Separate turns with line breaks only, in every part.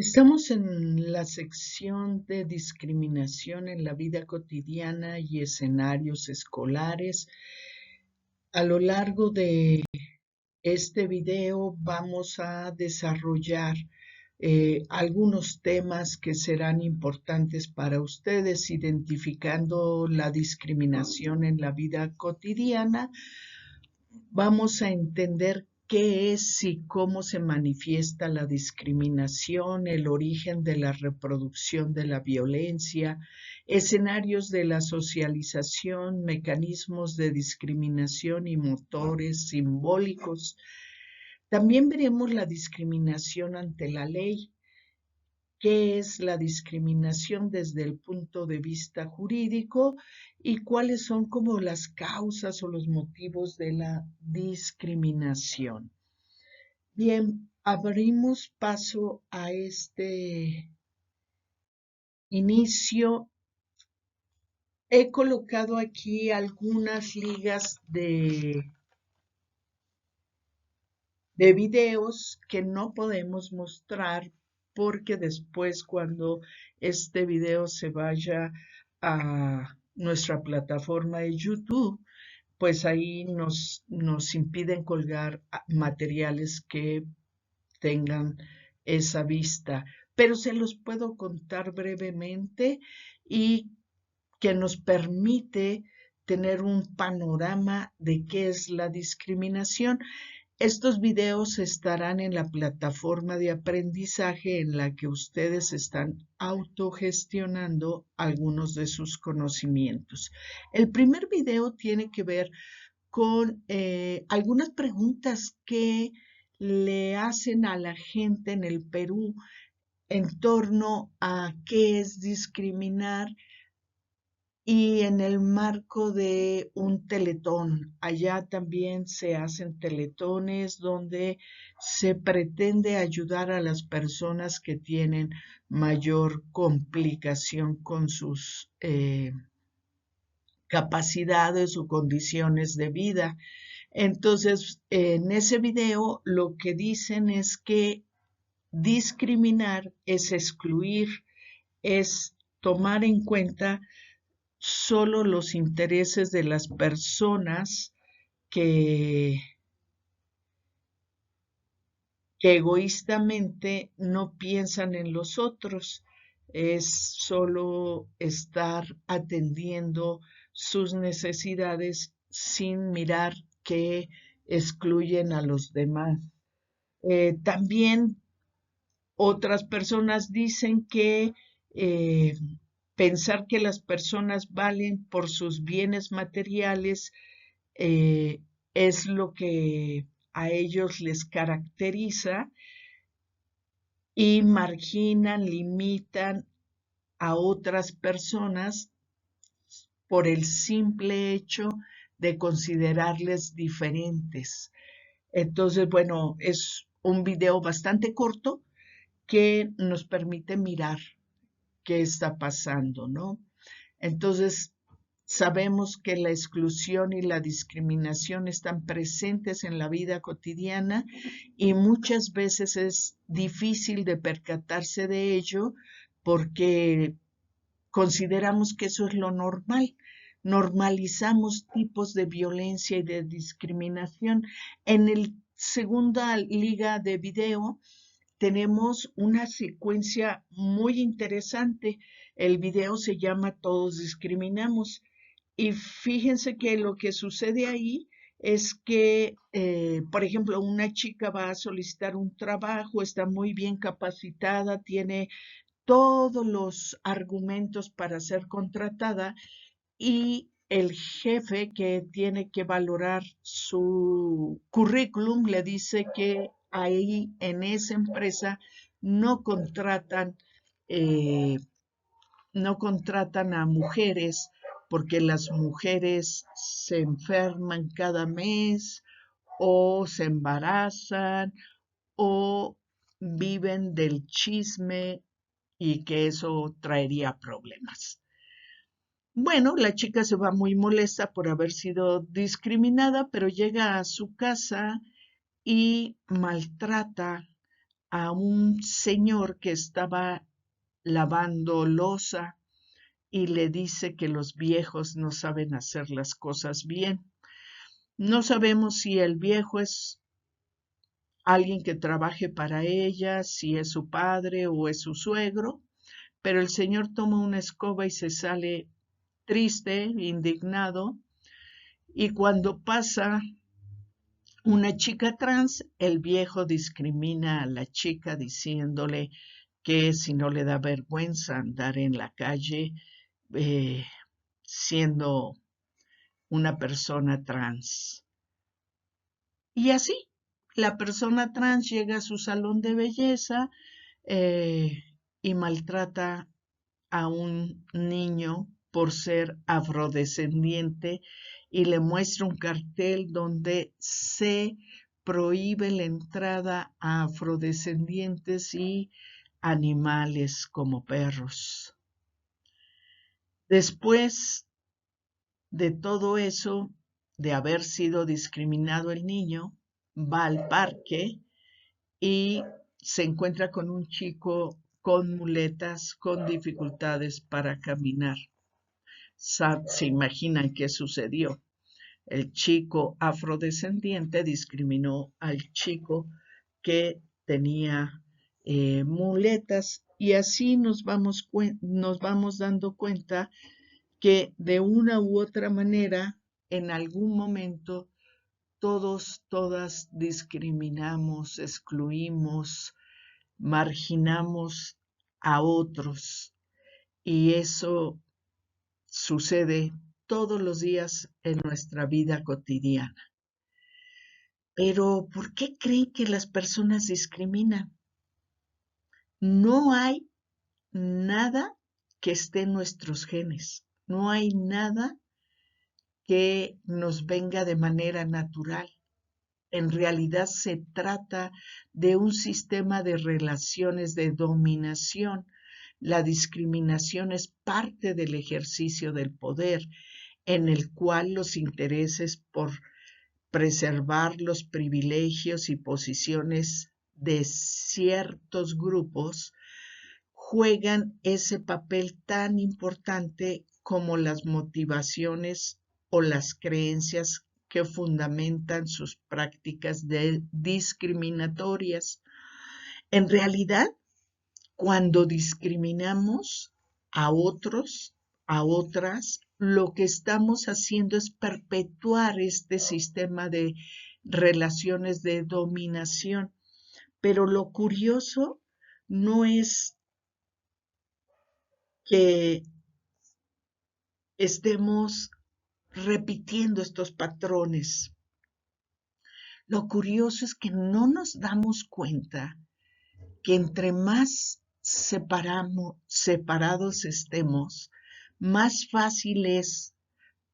Estamos en la sección de discriminación en la vida cotidiana y escenarios escolares. A lo largo de este video vamos a desarrollar algunos temas que serán importantes para ustedes, identificando la discriminación en la vida cotidiana. Vamos a entender qué es y cómo se manifiesta la discriminación, el origen de la reproducción de la violencia, escenarios de la socialización, mecanismos de discriminación y motores simbólicos. También veremos la discriminación ante la ley. ¿Qué es la discriminación desde el punto de vista jurídico y cuáles son como las causas o los motivos de la discriminación? Bien, abrimos paso a este inicio. He colocado aquí algunas ligas de videos que no podemos mostrar porque después cuando este video se vaya a nuestra plataforma de YouTube, pues ahí nos impiden colgar materiales que tengan esa vista. Pero se los puedo contar brevemente y que nos permite tener un panorama de qué es la discriminación. Estos videos estarán en la plataforma de aprendizaje en la que ustedes están autogestionando algunos de sus conocimientos. El primer video tiene que ver con algunas preguntas que le hacen a la gente en el Perú en torno a qué es discriminar y en el marco de un teletón. Allá también se hacen teletones donde se pretende ayudar a las personas que tienen mayor complicación con sus capacidades o condiciones de vida. Entonces, en ese video lo que dicen es que discriminar es excluir, es tomar en cuenta solo los intereses de las personas que, que egoístamente no piensan en los otros, es solo estar atendiendo sus necesidades sin mirar que excluyen a los demás. También otras personas dicen que pensar que las personas valen por sus bienes materiales eh, es lo que a ellos les caracteriza y marginan, limitan a otras personas por el simple hecho de considerarles diferentes. Entonces, bueno, es un video bastante corto que nos permite mirar qué está pasando, ¿no? Entonces, sabemos que la exclusión y la discriminación están presentes en la vida cotidiana y muchas veces es difícil de percatarse de ello porque consideramos que eso es lo normal. Normalizamos tipos de violencia y de discriminación. En la segunda liga de video tenemos una secuencia muy interesante. El video se llama Todos discriminamos. Y fíjense que lo que sucede ahí es que, por ejemplo, una chica va a solicitar un trabajo, está muy bien capacitada, tiene todos los argumentos para ser contratada y el jefe que tiene que valorar su currículum le dice que ahí en esa empresa no contratan, eh, no contratan a mujeres porque las mujeres se enferman cada mes o se embarazan o viven del chisme y que eso traería problemas. Bueno, la chica se va muy molesta por haber sido discriminada, pero llega a su casa y maltrata a un señor que estaba lavando loza y le dice que los viejos no saben hacer las cosas bien. No sabemos si el viejo es alguien que trabaje para ella, si es su padre o es su suegro, pero el señor toma una escoba y se sale triste, indignado, y cuando pasa una chica trans, el viejo discrimina a la chica diciéndole que si no le da vergüenza andar en la calle eh, siendo una persona trans. Y así, la persona trans llega a su salón de belleza eh, y maltrata a un niño por ser afrodescendiente y le muestra un cartel donde se prohíbe la entrada a afrodescendientes y animales como perros. Después de todo eso, de haber sido discriminado el niño, va al parque y se encuentra con un chico con muletas, con dificultades para caminar. Se imaginan qué sucedió. El chico afrodescendiente discriminó al chico que tenía muletas y así nos vamos dando cuenta que de una u otra manera, en algún momento, todos, todas discriminamos, excluimos, marginamos a otros y eso sucede todos los días en nuestra vida cotidiana. Pero, ¿por qué creen que las personas discriminan? No hay nada que esté en nuestros genes, no hay nada que nos venga de manera natural. En realidad se trata de un sistema de relaciones de dominación. La discriminación es parte del ejercicio del poder, en el cual los intereses por preservar los privilegios y posiciones de ciertos grupos juegan ese papel tan importante como las motivaciones o las creencias que fundamentan sus prácticas discriminatorias. En realidad, cuando discriminamos a otros, a otras, lo que estamos haciendo es perpetuar este sistema de relaciones de dominación. Pero lo curioso no es que estemos repitiendo estos patrones. Lo curioso es que no nos damos cuenta que entre más separados estemos, más fácil es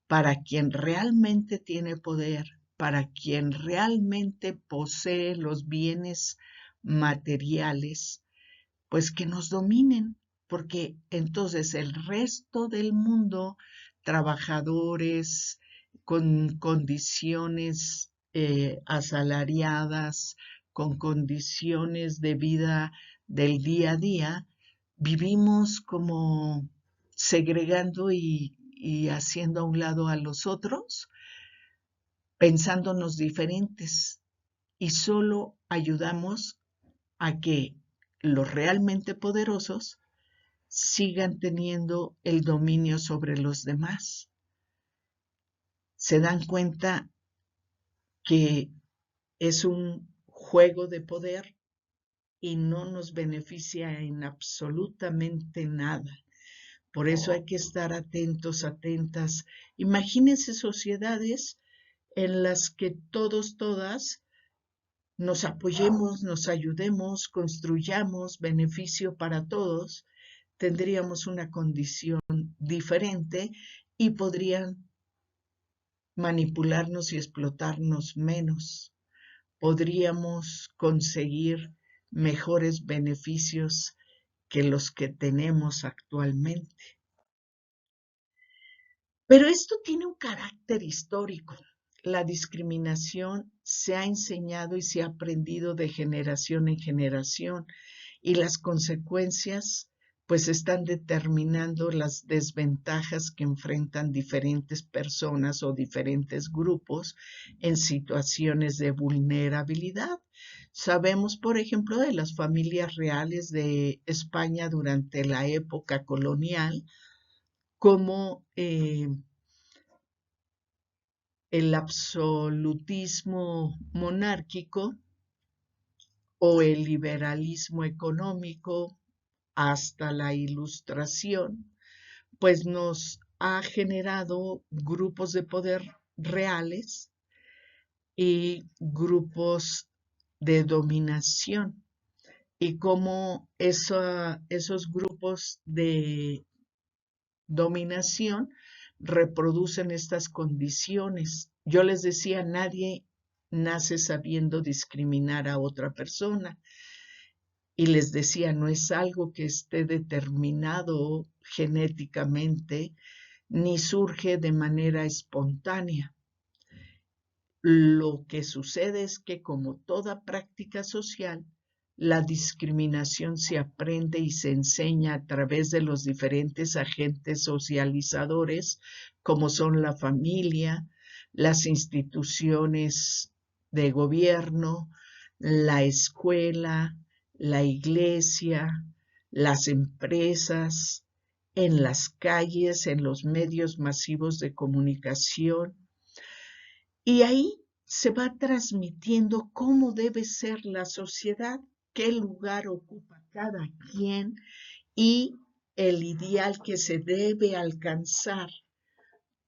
para quien realmente tiene poder, para quien realmente posee los bienes materiales, pues que nos dominen, porque entonces el resto del mundo, trabajadores con condiciones asalariadas, con condiciones de vida del día a día, vivimos como segregando y haciendo a un lado a los otros, pensándonos diferentes, y solo ayudamos a que los realmente poderosos sigan teniendo el dominio sobre los demás. Se dan cuenta que es un juego de poder y no nos beneficia en absolutamente nada. Por eso hay que estar atentos, atentas. Imagínense sociedades en las que todos, todas nos apoyemos, nos ayudemos, construyamos beneficio para todos, tendríamos una condición diferente y podrían manipularnos y explotarnos menos. Podríamos conseguir mejores beneficios que los que tenemos actualmente. Pero esto tiene un carácter histórico. La discriminación se ha enseñado y se ha aprendido de generación en generación, y las consecuencias pues están determinando las desventajas que enfrentan diferentes personas o diferentes grupos en situaciones de vulnerabilidad. Sabemos, por ejemplo, de las familias reales de España durante la época colonial, cómo el absolutismo monárquico o el liberalismo económico hasta la Ilustración, pues nos ha generado grupos de poder reales y grupos de dominación, y cómo esos grupos de dominación reproducen estas condiciones. Yo les decía, nadie nace sabiendo discriminar a otra persona. Y les decía, no es algo que esté determinado genéticamente, ni surge de manera espontánea. Lo que sucede es que, como toda práctica social, la discriminación se aprende y se enseña a través de los diferentes agentes socializadores, como son la familia, las instituciones de gobierno, la escuela, la iglesia, las empresas, en las calles, en los medios masivos de comunicación. Y ahí se va transmitiendo cómo debe ser la sociedad, qué lugar ocupa cada quien y el ideal que se debe alcanzar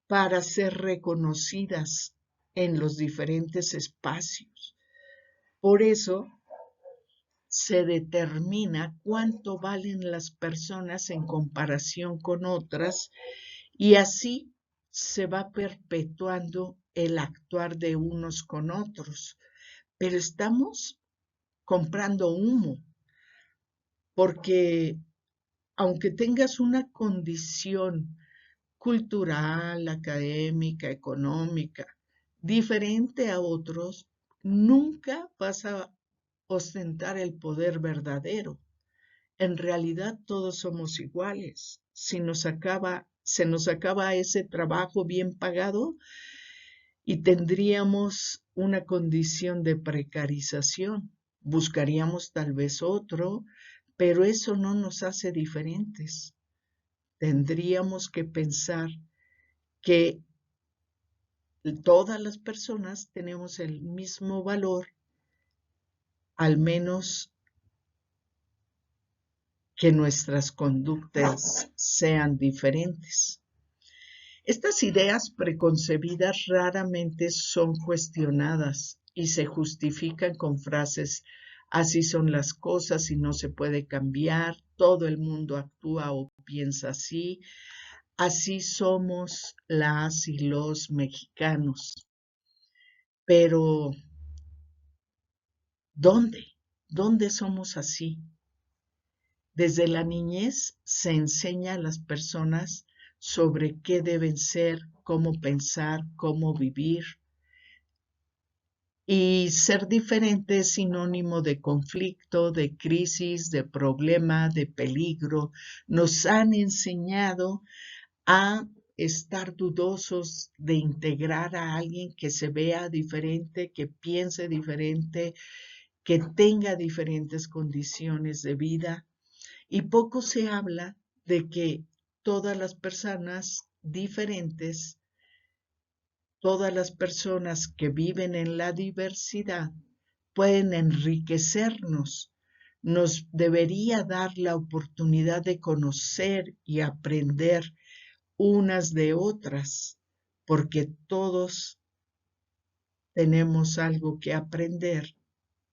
para ser reconocidas en los diferentes espacios. Por eso se determina cuánto valen las personas en comparación con otras, y así se va perpetuando el actuar de unos con otros. Pero estamos comprando humo, porque aunque tengas una condición cultural, académica, económica, diferente a otros, nunca vas a ostentar el poder verdadero. En realidad todos somos iguales. Si se nos acaba ese trabajo bien pagado y tendríamos una condición de precarización. Buscaríamos tal vez otro, pero eso no nos hace diferentes. Tendríamos que pensar que todas las personas tenemos el mismo valor, al menos que nuestras conductas sean diferentes. Estas ideas preconcebidas raramente son cuestionadas y se justifican con frases: así son las cosas y no se puede cambiar, todo el mundo actúa o piensa así, así somos las y los mexicanos. Pero, ¿dónde? ¿Dónde somos así? Desde la niñez se enseña a las personas sobre qué deben ser, cómo pensar, cómo vivir. Y ser diferente es sinónimo de conflicto, de crisis, de problema, de peligro. Nos han enseñado a estar dudosos de integrar a alguien que se vea diferente, que piense diferente, que tenga diferentes condiciones de vida. Y poco se habla de que todas las personas diferentes, todas las personas que viven en la diversidad pueden enriquecernos. Nos debería dar la oportunidad de conocer y aprender unas de otras, porque todos tenemos algo que aprender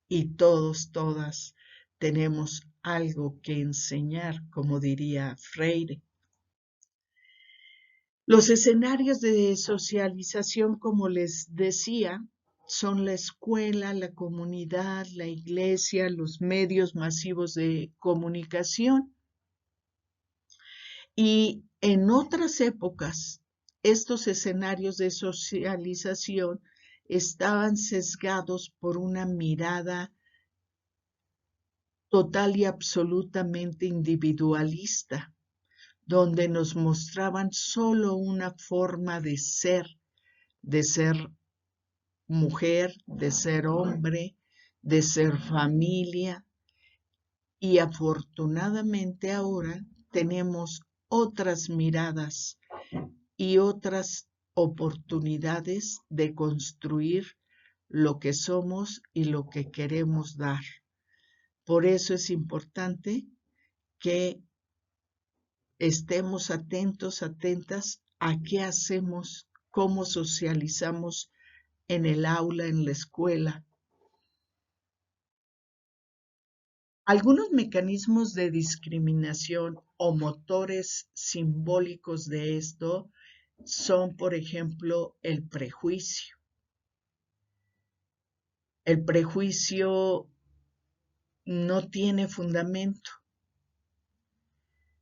y todas tenemos algo que enseñar, como diría Freire. Los escenarios de socialización, como les decía, son la escuela, la comunidad, la iglesia, los medios masivos de comunicación. Y en otras épocas, estos escenarios de socialización estaban sesgados por una mirada total y absolutamente individualista, donde nos mostraban solo una forma de ser mujer, de ser hombre, de ser familia. Y afortunadamente ahora tenemos otras miradas y otras oportunidades de construir lo que somos y lo que queremos dar. Por eso es importante que estemos atentos, atentas a qué hacemos, cómo socializamos en el aula, en la escuela. Algunos mecanismos de discriminación o motores simbólicos de esto son, por ejemplo, el prejuicio. El prejuicio no tiene fundamento.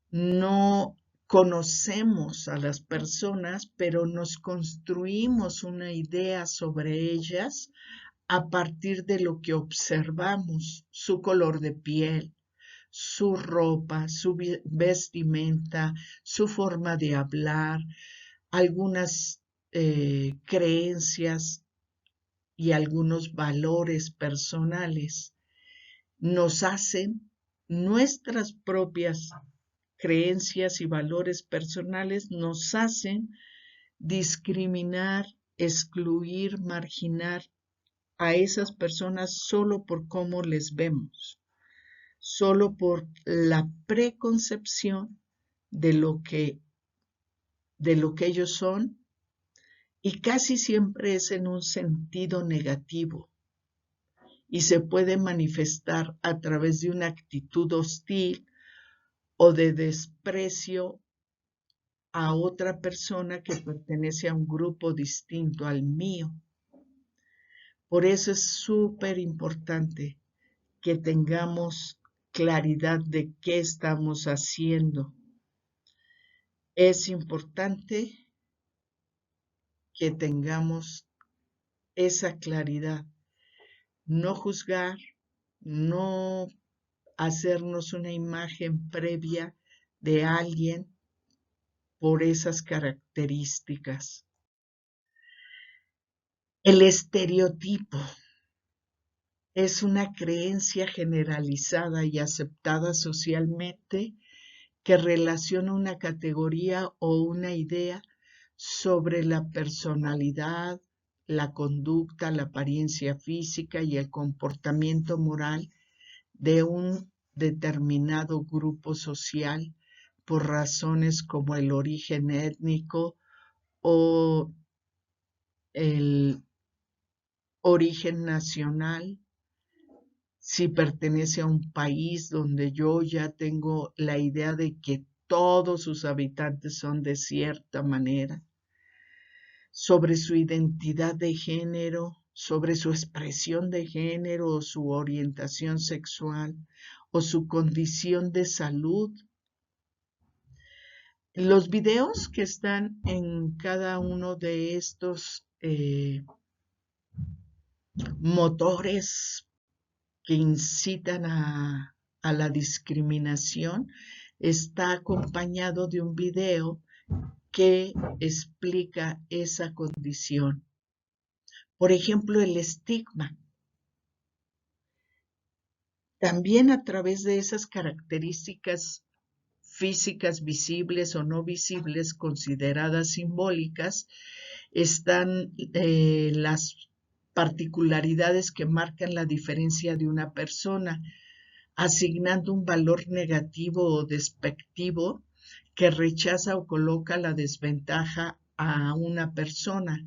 No conocemos a las personas, pero nos construimos una idea sobre ellas a partir de lo que observamos, su color de piel, su ropa, su vestimenta, su forma de hablar, algunas creencias y algunos valores personales. Nos hacen nuestras propias creencias y valores personales, nos hacen discriminar, excluir, marginar a esas personas solo por cómo les vemos, solo por la preconcepción de lo que ellos son, y casi siempre es en un sentido negativo y se puede manifestar a través de una actitud hostil o de desprecio a otra persona que pertenece a un grupo distinto al mío. Por eso es súper importante que tengamos claridad de qué estamos haciendo. Es importante que tengamos esa claridad, no juzgar, no hacernos una imagen previa de alguien por esas características. El estereotipo es una creencia generalizada y aceptada socialmente que relaciona una categoría o una idea sobre la personalidad, la conducta, la apariencia física y el comportamiento moral de un determinado grupo social por razones como el origen étnico o el origen nacional, si pertenece a un país donde yo ya tengo la idea de que todos sus habitantes son de cierta manera, sobre su identidad de género, sobre su expresión de género o su orientación sexual o su condición de salud. Los videos que están en cada uno de estos motores que incitan a la discriminación está acompañado de un video que explica esa condición. Por ejemplo, el estigma. También a través de esas características físicas visibles o no visibles, consideradas simbólicas, están las particularidades que marcan la diferencia de una persona, asignando un valor negativo o despectivo que rechaza o coloca la desventaja a una persona.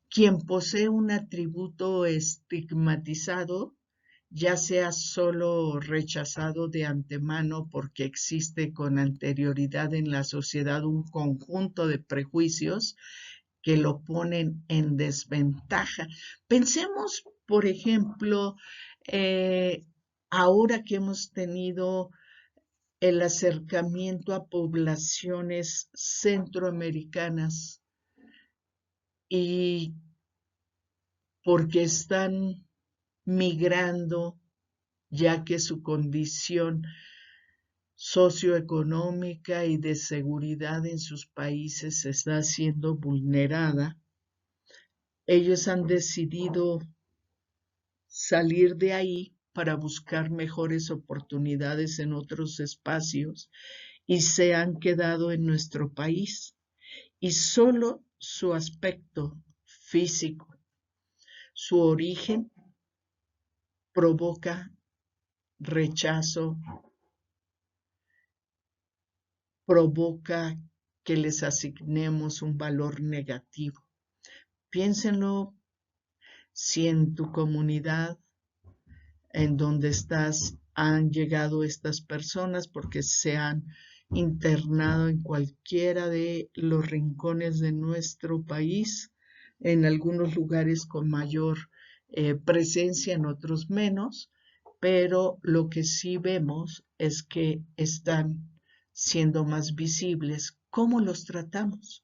Quien posee un atributo estigmatizado, ya sea solo rechazado de antemano porque existe con anterioridad en la sociedad un conjunto de prejuicios que lo ponen en desventaja. Pensemos, por ejemplo, ahora que hemos tenido el acercamiento a poblaciones centroamericanas y porque están migrando, ya que su condición socioeconómica y de seguridad en sus países está siendo vulnerada. Ellos han decidido salir de ahí para buscar mejores oportunidades en otros espacios y se han quedado en nuestro país. Y solo su aspecto físico, su origen, provoca rechazo, provoca que les asignemos un valor negativo. Piénsenlo, si en tu comunidad en donde estás han llegado estas personas porque se han internado en cualquiera de los rincones de nuestro país, en algunos lugares con mayor presencia, en otros menos, pero lo que sí vemos es que están siendo más visibles. ¿Cómo los tratamos?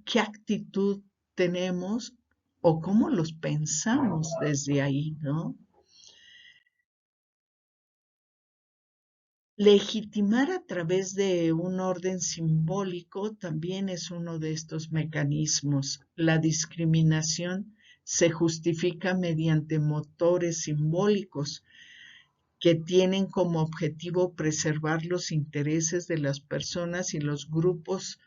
¿Qué actitud tenemos o cómo los pensamos desde ahí, ¿no? Legitimar a través de un orden simbólico también es uno de estos mecanismos. La discriminación se justifica mediante motores simbólicos que tienen como objetivo preservar los intereses de las personas y los grupos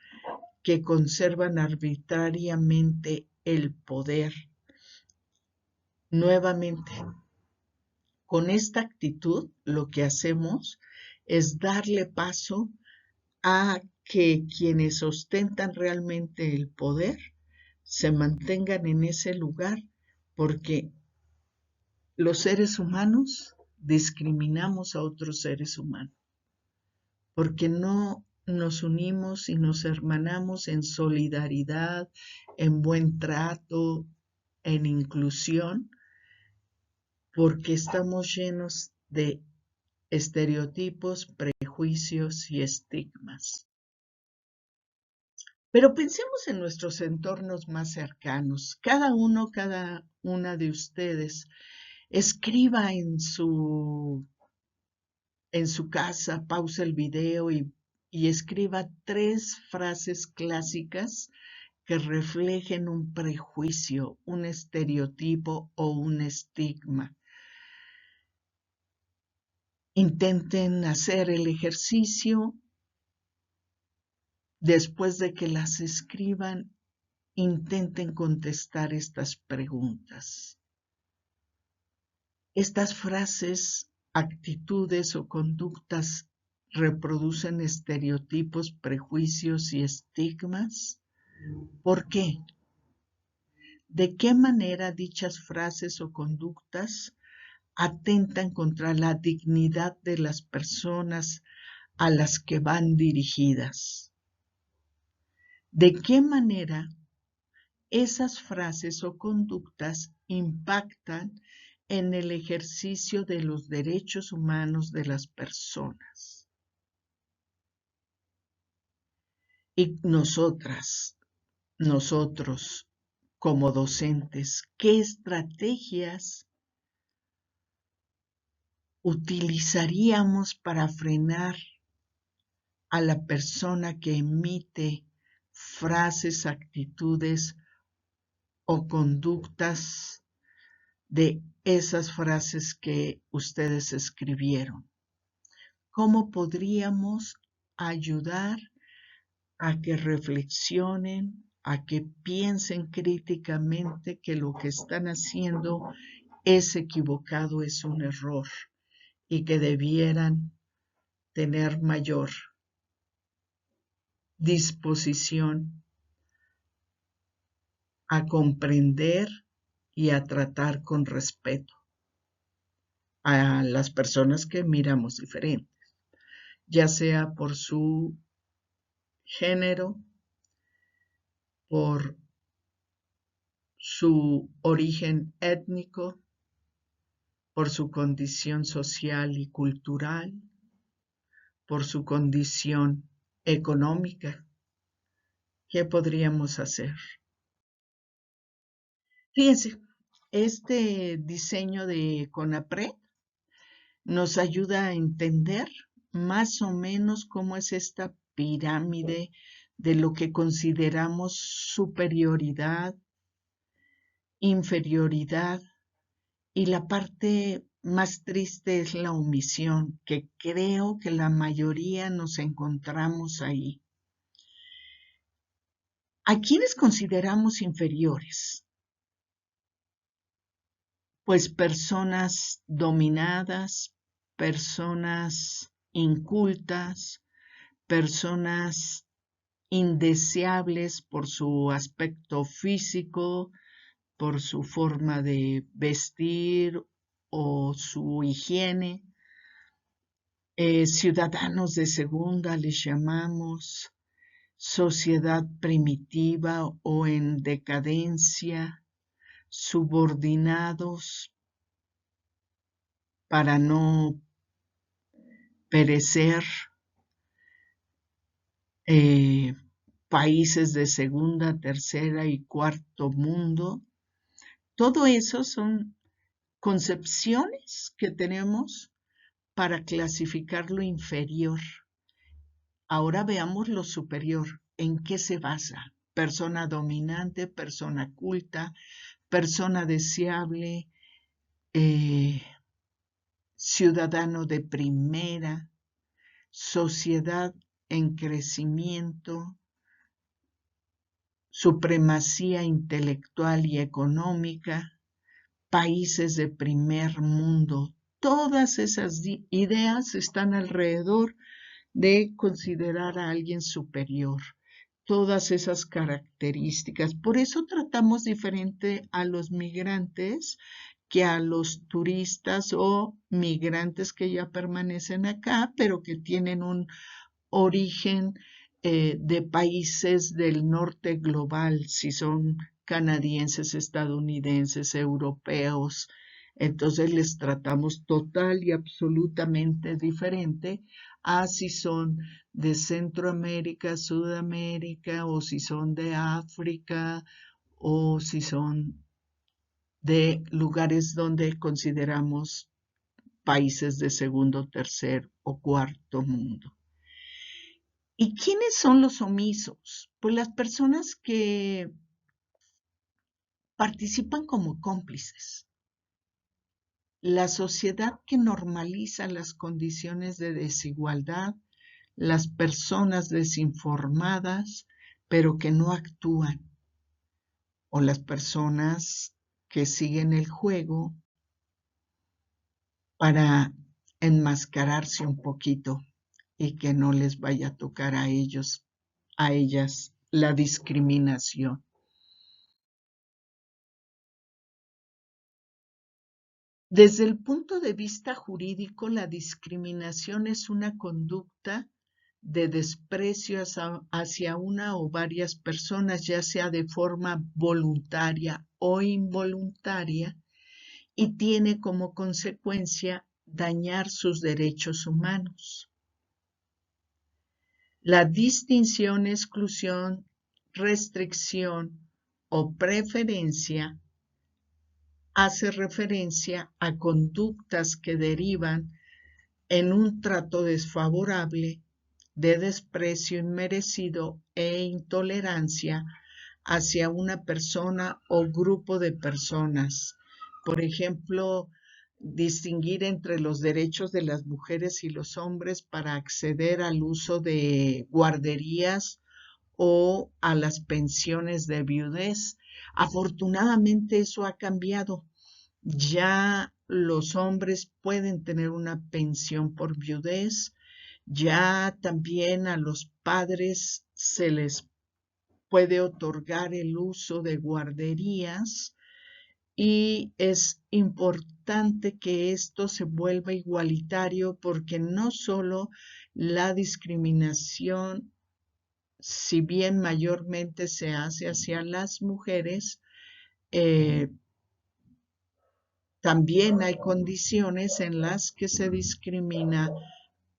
que conservan arbitrariamente el poder. Nuevamente, con esta actitud lo que hacemos es darle paso a que quienes ostentan realmente el poder se mantengan en ese lugar, porque los seres humanos discriminamos a otros seres humanos, porque no nos unimos y nos hermanamos en solidaridad, en buen trato, en inclusión, porque estamos llenos de estereotipos, prejuicios y estigmas. Pero pensemos en nuestros entornos más cercanos. Cada una de ustedes escriba en su casa, pausa el video y escriba 3 frases clásicas que reflejen un prejuicio, un estereotipo o un estigma. Intenten hacer el ejercicio. Después de que las escriban, intenten contestar estas preguntas. Estas frases, actitudes o conductas reproducen estereotipos, prejuicios y estigmas. ¿Por qué? ¿De qué manera dichas frases o conductas atentan contra la dignidad de las personas a las que van dirigidas? ¿De qué manera esas frases o conductas impactan en el ejercicio de los derechos humanos de las personas? Y nosotros, como docentes, ¿qué estrategias utilizaríamos para frenar a la persona que emite frases, actitudes o conductas de esas frases que ustedes escribieron? ¿Cómo podríamos ayudar a que reflexionen, a que piensen críticamente que lo que están haciendo es equivocado, es un error y que debieran tener mayor disposición a comprender y a tratar con respeto a las personas que miramos diferente, ya sea por su género, por su origen étnico, por su condición social y cultural, por su condición económica. ¿Qué podríamos hacer? Fíjense, este diseño de CONAPRED nos ayuda a entender más o menos cómo es esta pirámide de lo que consideramos superioridad, inferioridad, y la parte más triste es la omisión, que creo que la mayoría nos encontramos ahí. ¿A quiénes consideramos inferiores? Pues personas dominadas, personas incultas, personas indeseables por su aspecto físico, por su forma de vestir o su higiene. Ciudadanos de segunda les llamamos, sociedad primitiva o en decadencia, subordinados para no perecer, eh, países de segunda, tercera y cuarto mundo. Todo eso son concepciones que tenemos para clasificar lo inferior. Ahora veamos lo superior. ¿En qué se basa? Persona dominante, persona culta, persona deseable, ciudadano de primera, sociedad en crecimiento, supremacía intelectual y económica, países de primer mundo. Todas esas ideas están alrededor de considerar a alguien superior. Todas esas características. Por eso tratamos diferente a los migrantes que a los turistas o migrantes que ya permanecen acá, pero que tienen un origen de países del norte global, si son canadienses, estadounidenses, europeos. Entonces les tratamos total y absolutamente diferente a si son de Centroamérica, Sudamérica, o si son de África, o si son de lugares donde consideramos países de segundo, tercer o cuarto mundo. ¿Y quiénes son los omisos? Pues las personas que participan como cómplices. La sociedad que normaliza las condiciones de desigualdad, las personas desinformadas, pero que no actúan, o las personas que siguen el juego para enmascararse un poquito y que no les vaya a tocar a ellos, a ellas, la discriminación. Desde el punto de vista jurídico, la discriminación es una conducta de desprecio hacia una o varias personas, ya sea de forma voluntaria o involuntaria, y tiene como consecuencia dañar sus derechos humanos. La distinción, exclusión, restricción o preferencia hace referencia a conductas que derivan en un trato desfavorable, de desprecio inmerecido e intolerancia hacia una persona o grupo de personas. Por ejemplo, distinguir entre los derechos de las mujeres y los hombres para acceder al uso de guarderías o a las pensiones de viudez. Afortunadamente eso ha cambiado. Ya los hombres pueden tener una pensión por viudez, ya también a los padres se les puede otorgar el uso de guarderías y es importante que esto se vuelva igualitario porque no solo la discriminación, si bien mayormente se hace hacia las mujeres, también hay condiciones en las que se discrimina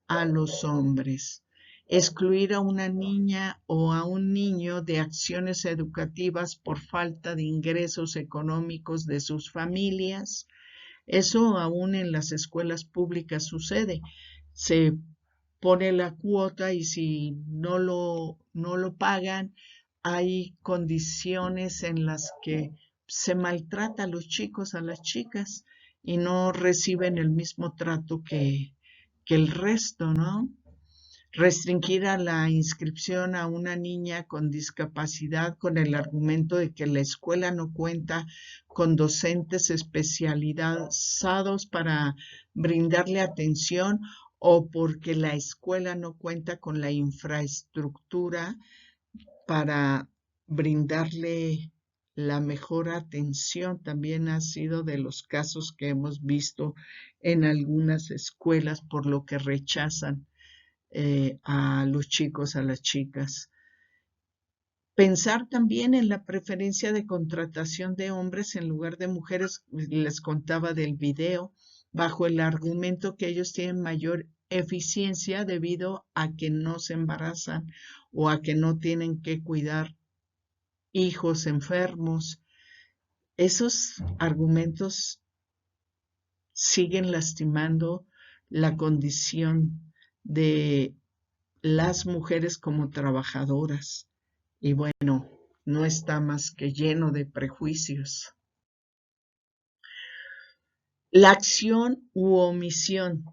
a los hombres. excluir a una niña o a un niño de acciones educativas por falta de ingresos económicos de sus familias. Eso aún en las escuelas públicas sucede. Se pone la cuota y si no lo pagan, hay condiciones en las que se maltrata a los chicos, a las chicas, y no reciben el mismo trato que el resto, ¿no? Restringir a la inscripción a una niña con discapacidad con el argumento de que la escuela no cuenta con docentes especializados para brindarle atención o porque la escuela no cuenta con la infraestructura para brindarle la mejor atención. También ha sido de los casos que hemos visto en algunas escuelas, por lo que rechazan a los chicos, a las chicas. Pensar también en la preferencia de contratación de hombres en lugar de mujeres. Les contaba del video, bajo el argumento que ellos tienen mayor eficiencia debido a que no se embarazan o a que no tienen que cuidar hijos enfermos. Esos argumentos siguen lastimando la condición de las mujeres como trabajadoras. Y bueno, no está más que lleno de prejuicios. La acción u omisión,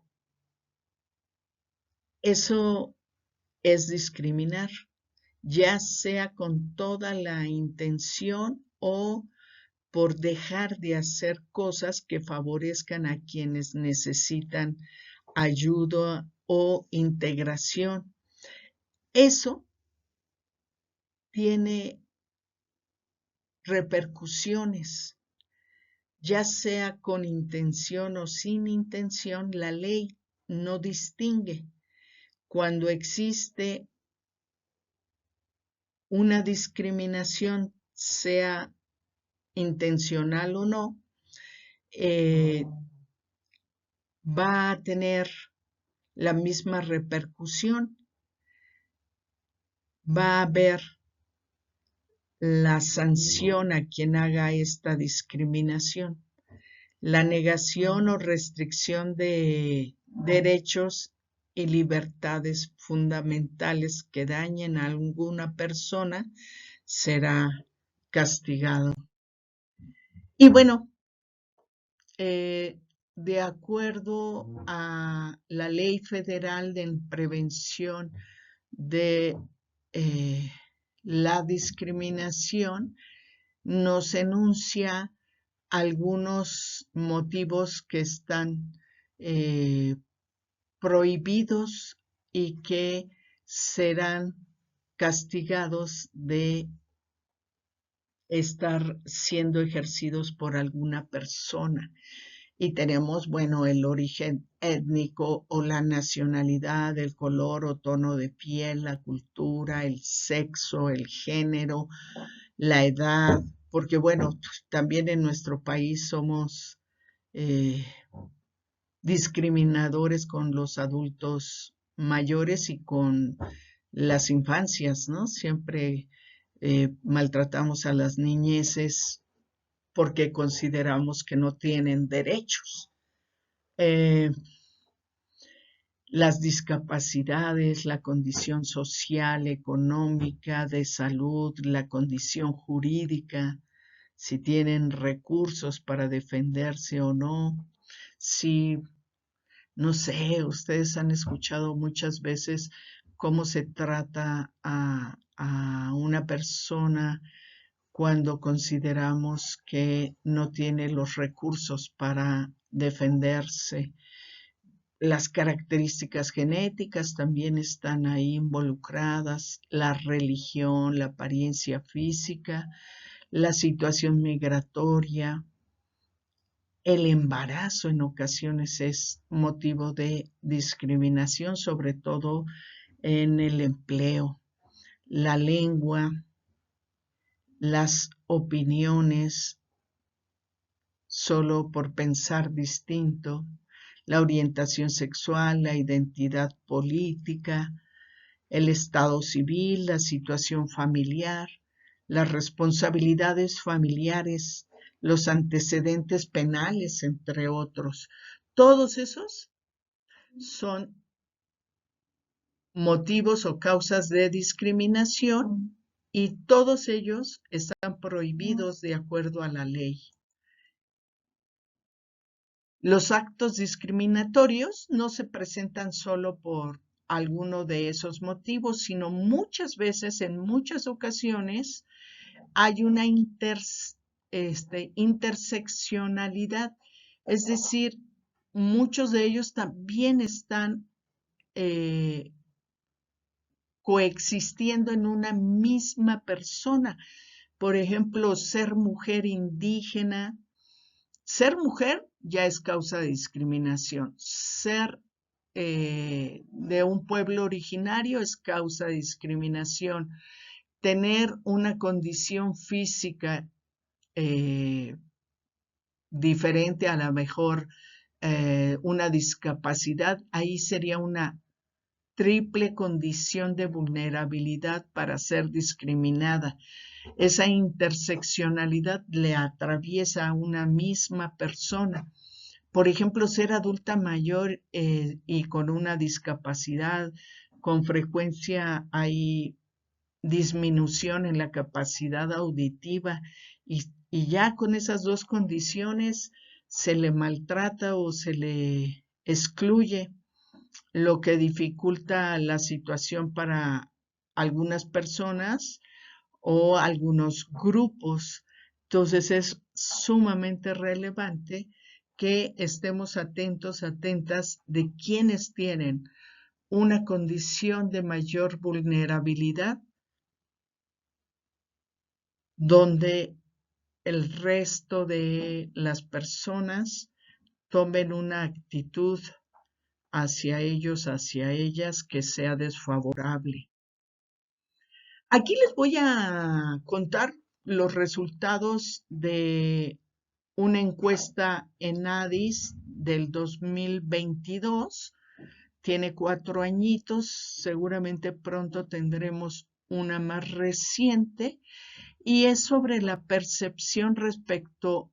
eso es discriminar, ya sea con toda la intención o por dejar de hacer cosas que favorezcan a quienes necesitan ayuda o integración. Eso tiene repercusiones, ya sea con intención o sin intención. La ley no distingue. Cuando existe una discriminación, sea intencional o no, va a tener la misma repercusión. Va a haber la sanción a quien haga esta discriminación. La negación o restricción de derechos y libertades fundamentales que dañen a alguna persona será castigado. Y bueno, de acuerdo a la Ley Federal de Prevención de la Discriminación, nos enuncia algunos motivos que están prohibidos y que serán castigados de estar siendo ejercidos por alguna persona. Y tenemos, bueno, el origen étnico o la nacionalidad, el color o tono de piel, la cultura, el sexo, el género, la edad, porque bueno, también en nuestro país somos discriminadores con los adultos mayores y con las infancias, ¿no? Siempre maltratamos a las niñeces porque consideramos que no tienen derechos. Las discapacidades, la condición social, económica, de salud, la condición jurídica, si tienen recursos para defenderse o no, si, no sé, ustedes han escuchado muchas veces cómo se trata a una persona cuando consideramos que no tiene los recursos para defenderse. Las características genéticas también están ahí involucradas, la religión, la apariencia física, la situación migratoria, el embarazo en ocasiones es motivo de discriminación, sobre todo en el empleo, la lengua, las opiniones solo por pensar distinto, la orientación sexual, la identidad política, el estado civil, la situación familiar, las responsabilidades familiares, los antecedentes penales, entre otros. Todos esos son motivos o causas de discriminación y todos ellos están prohibidos de acuerdo a la ley. Los actos discriminatorios no se presentan solo por alguno de esos motivos, sino muchas veces, en muchas ocasiones, hay una interseccionalidad, es decir, muchos de ellos también están coexistiendo en una misma persona. Por ejemplo, ser mujer indígena. Ser mujer ya es causa de discriminación. Ser de un pueblo originario es causa de discriminación. Tener una condición física diferente, a lo mejor una discapacidad, ahí sería una triple condición de vulnerabilidad para ser discriminada. Esa interseccionalidad le atraviesa a una misma persona. Por ejemplo, ser adulta mayor y con una discapacidad, con frecuencia hay disminución en la capacidad auditiva y ya con esas dos condiciones se le maltrata o se le excluye, lo que dificulta la situación para algunas personas o algunos grupos. Entonces es sumamente relevante que estemos atentos, atentas de quienes tienen una condición de mayor vulnerabilidad, donde el resto de las personas tomen una actitud hacia ellos, hacia ellas, que sea desfavorable. Aquí les voy a contar los resultados de una encuesta en Addis del 2022. Tiene 4 añitos, seguramente pronto tendremos una más reciente, y es sobre la percepción respecto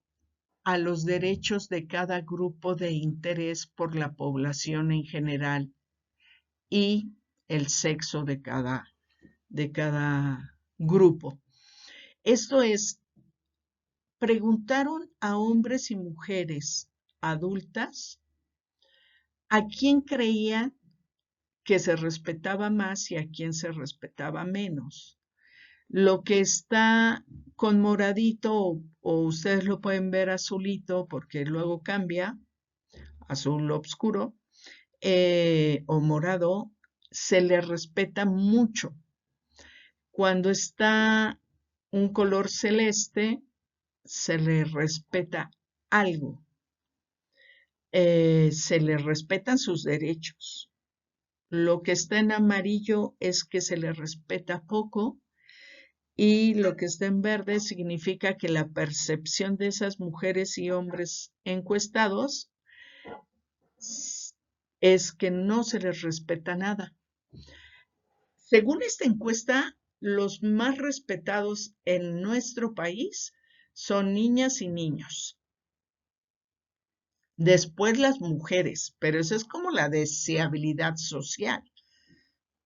a los derechos de cada grupo de interés por la población en general y el sexo de cada grupo. Esto es, preguntaron a hombres y mujeres adultas a quién creía que se respetaba más y a quién se respetaba menos. Lo que está con moradito, o ustedes lo pueden ver azulito porque luego cambia, azul oscuro, o morado, se le respeta mucho. Cuando está un color celeste, se le respeta algo. Se le respetan sus derechos. Lo que está en amarillo es que se le respeta poco, y lo que está en verde significa que la percepción de esas mujeres y hombres encuestados es que no se les respeta nada. Según esta encuesta, los más respetados en nuestro país son niñas y niños. Después las mujeres, pero eso es como la deseabilidad social,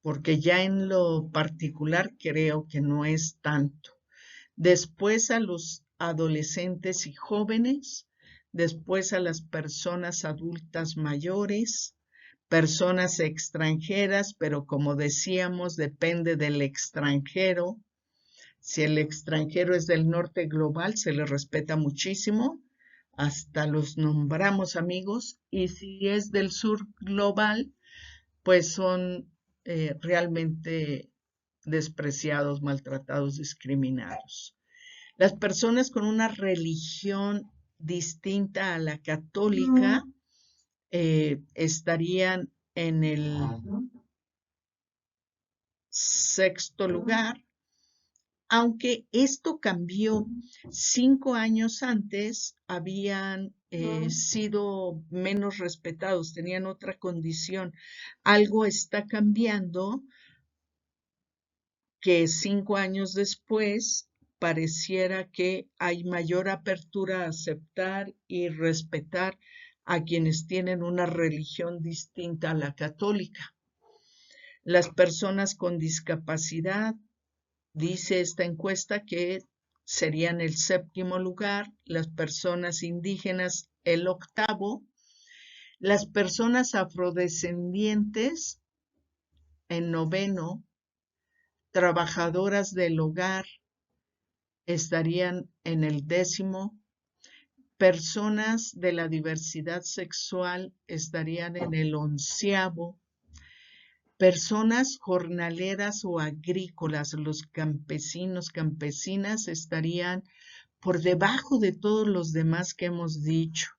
porque ya en lo particular creo que no es tanto. Después a los adolescentes y jóvenes, después a las personas adultas mayores, personas extranjeras, pero como decíamos, depende del extranjero. Si el extranjero es del norte global, se le respeta muchísimo, hasta los nombramos amigos, y si es del sur global, pues son realmente despreciados, maltratados, discriminados. Las personas con una religión distinta a la católica estarían en el 6º lugar, aunque esto cambió. 5 años antes habían sido menos respetados, tenían otra condición. Algo está cambiando que 5 años después pareciera que hay mayor apertura a aceptar y respetar a quienes tienen una religión distinta a la católica. Las personas con discapacidad, dice esta encuesta, que serían el 7º lugar, las personas indígenas el 8º, las personas afrodescendientes en 9º, trabajadoras del hogar estarían en el 10º, personas de la diversidad sexual estarían en el 11º, personas jornaleras o agrícolas, los campesinos, campesinas, estarían por debajo de todos los demás que hemos dicho.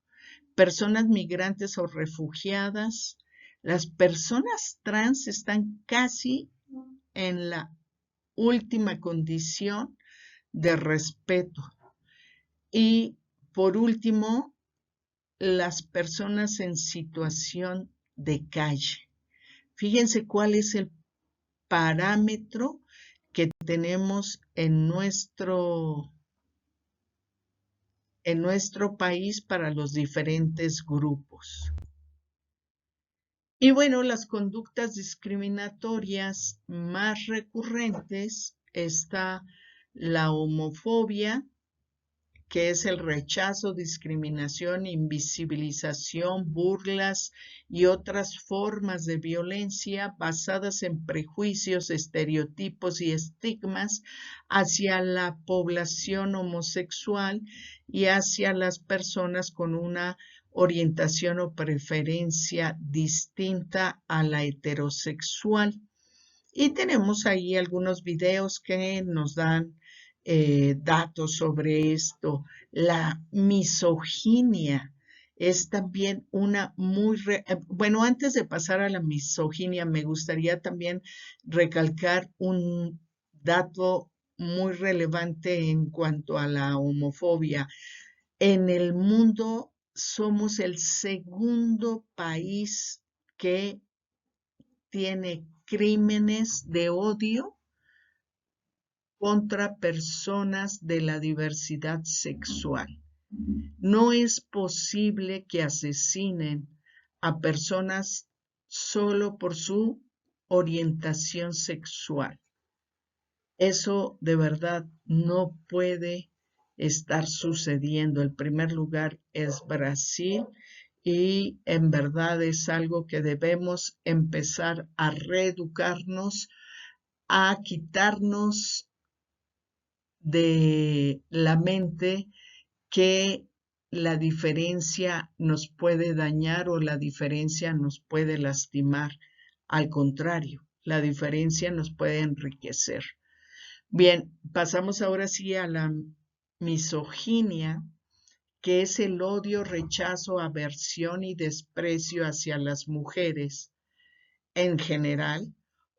Personas migrantes o refugiadas, las personas trans están casi en la última condición de respeto. Y por último, las personas en situación de calle. Fíjense cuál es el parámetro que tenemos en nuestro país para los diferentes grupos. Y bueno, las conductas discriminatorias más recurrentes está la homofobia, que es el rechazo, discriminación, invisibilización, burlas y otras formas de violencia basadas en prejuicios, estereotipos y estigmas hacia la población homosexual y hacia las personas con una orientación o preferencia distinta a la heterosexual. Y tenemos ahí algunos videos que nos dan datos sobre esto. La misoginia es también una muy... Bueno, antes de pasar a la misoginia, me gustaría también recalcar un dato muy relevante en cuanto a la homofobia. En el mundo somos el 2º país que tiene crímenes de odio contra personas de la diversidad sexual. No es posible que asesinen a personas solo por su orientación sexual. Eso de verdad no puede estar sucediendo. El primer lugar es Brasil y en verdad es algo que debemos empezar a reeducarnos, a quitarnos de la mente que la diferencia nos puede dañar o la diferencia nos puede lastimar. Al contrario, la diferencia nos puede enriquecer. Bien, pasamos ahora sí a la misoginia, que es el odio, rechazo, aversión y desprecio hacia las mujeres en general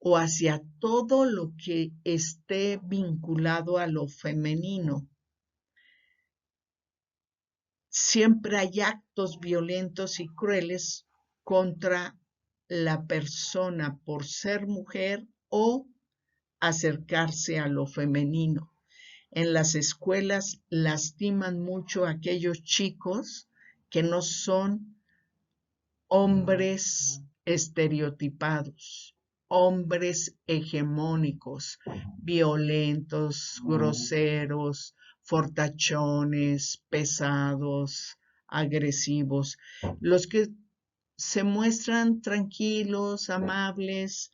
o hacia todo lo que esté vinculado a lo femenino. Siempre hay actos violentos y crueles contra la persona por ser mujer o acercarse a lo femenino. En las escuelas lastiman mucho a aquellos chicos que no son hombres estereotipados, hombres hegemónicos, violentos, groseros, fortachones, pesados, agresivos. Los que se muestran tranquilos, amables,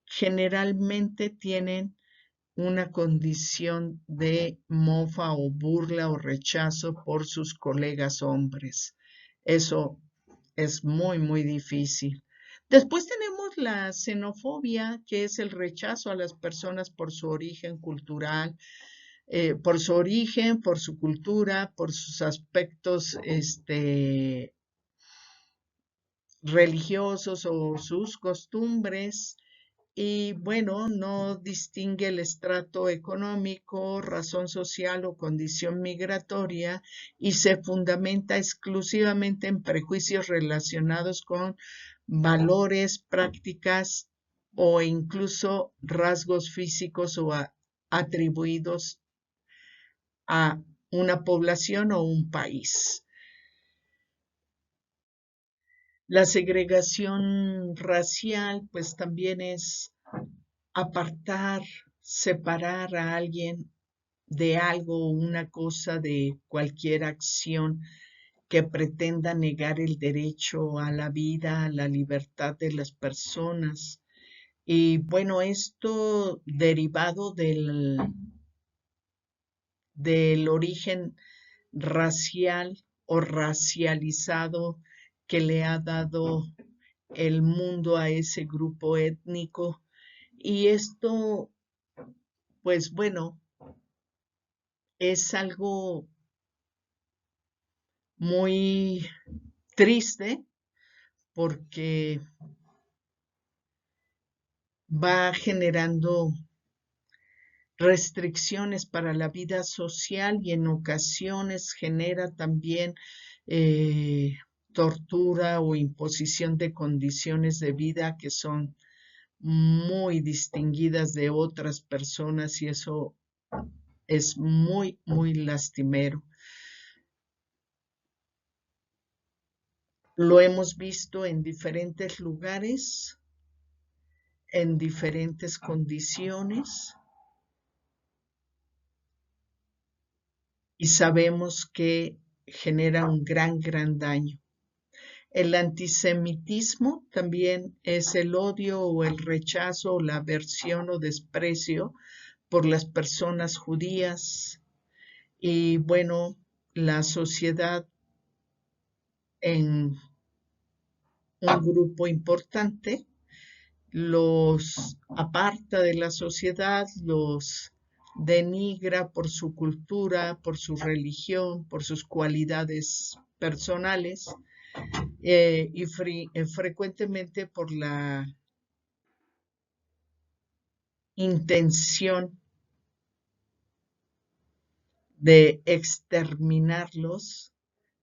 generalmente tienen una condición de mofa o burla o rechazo por sus colegas hombres. Eso es muy, muy difícil. Después tenemos la xenofobia, que es el rechazo a las personas por su origen cultural, por su origen, por su cultura, por sus aspectos religiosos o sus costumbres. Y bueno, no distingue el estrato económico, razón social o condición migratoria y se fundamenta exclusivamente en prejuicios relacionados con valores, prácticas o incluso rasgos físicos o atribuidos a una población o un país. La segregación racial, pues también es apartar, separar a alguien de algo o una cosa, de cualquier acción que pretenda negar el derecho a la vida, a la libertad de las personas. Y bueno, esto derivado del origen racial o racializado que le ha dado el mundo a ese grupo étnico. Y esto, pues bueno, es algo muy triste porque va generando restricciones para la vida social y en ocasiones genera también eh, tortura o imposición de condiciones de vida que son muy distinguidas de otras personas y eso es muy, muy lastimero. Lo hemos visto en diferentes lugares, en diferentes condiciones y sabemos que genera un gran, gran daño. El antisemitismo también es el odio o el rechazo o la aversión o desprecio por las personas judías y bueno, la sociedad en un grupo importante los aparta de la sociedad, los denigra por su cultura, por su religión, por sus cualidades personales y frecuentemente por la intención de exterminarlos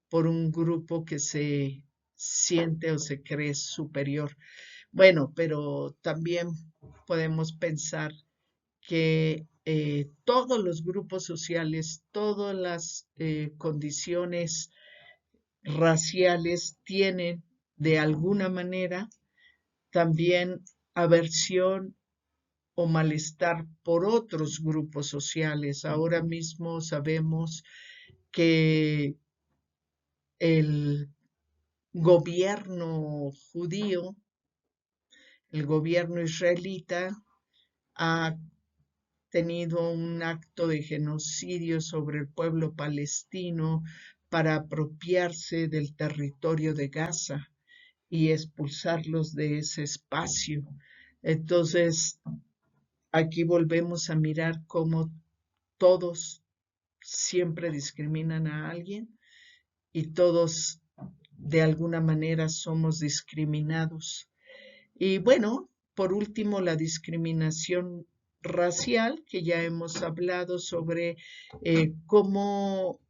por un grupo que se siente o se cree superior. Bueno, pero también podemos pensar que todos los grupos sociales, todas las condiciones raciales tienen de alguna manera también aversión o malestar por otros grupos sociales. Ahora mismo sabemos que el gobierno judío, el gobierno israelita, ha tenido un acto de genocidio sobre el pueblo palestino para apropiarse del territorio de Gaza y expulsarlos de ese espacio. Entonces, aquí volvemos a mirar cómo todos siempre discriminan a alguien y todos de alguna manera somos discriminados. Y bueno, por último, la discriminación racial, que ya hemos hablado sobre cómo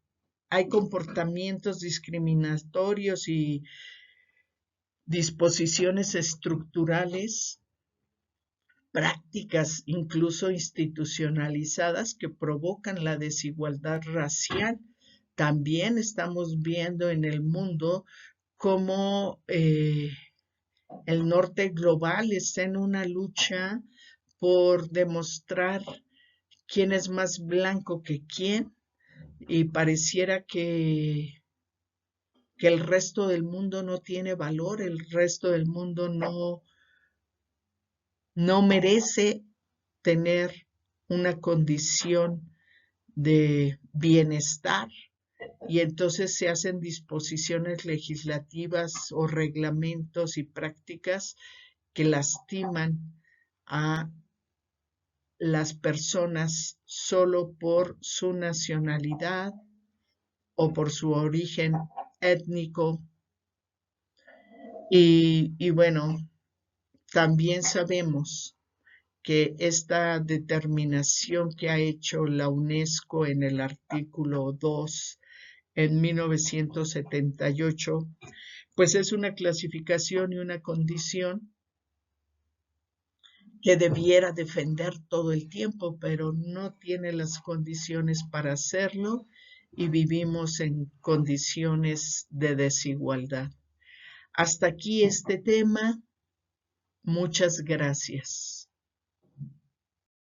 hay comportamientos discriminatorios y disposiciones estructurales, prácticas incluso institucionalizadas que provocan la desigualdad racial. También estamos viendo en el mundo cómo el norte global está en una lucha por demostrar quién es más blanco que quién y pareciera que el resto del mundo no tiene valor, el resto del mundo no merece tener una condición de bienestar y entonces se hacen disposiciones legislativas o reglamentos y prácticas que lastiman a las personas solo por su nacionalidad o por su origen étnico. Y bueno, también sabemos que esta determinación que ha hecho la UNESCO en el artículo 2 en 1978, pues es una clasificación y una condición que debiera defender todo el tiempo, pero no tiene las condiciones para hacerlo y vivimos en condiciones de desigualdad. Hasta aquí este tema. Muchas gracias.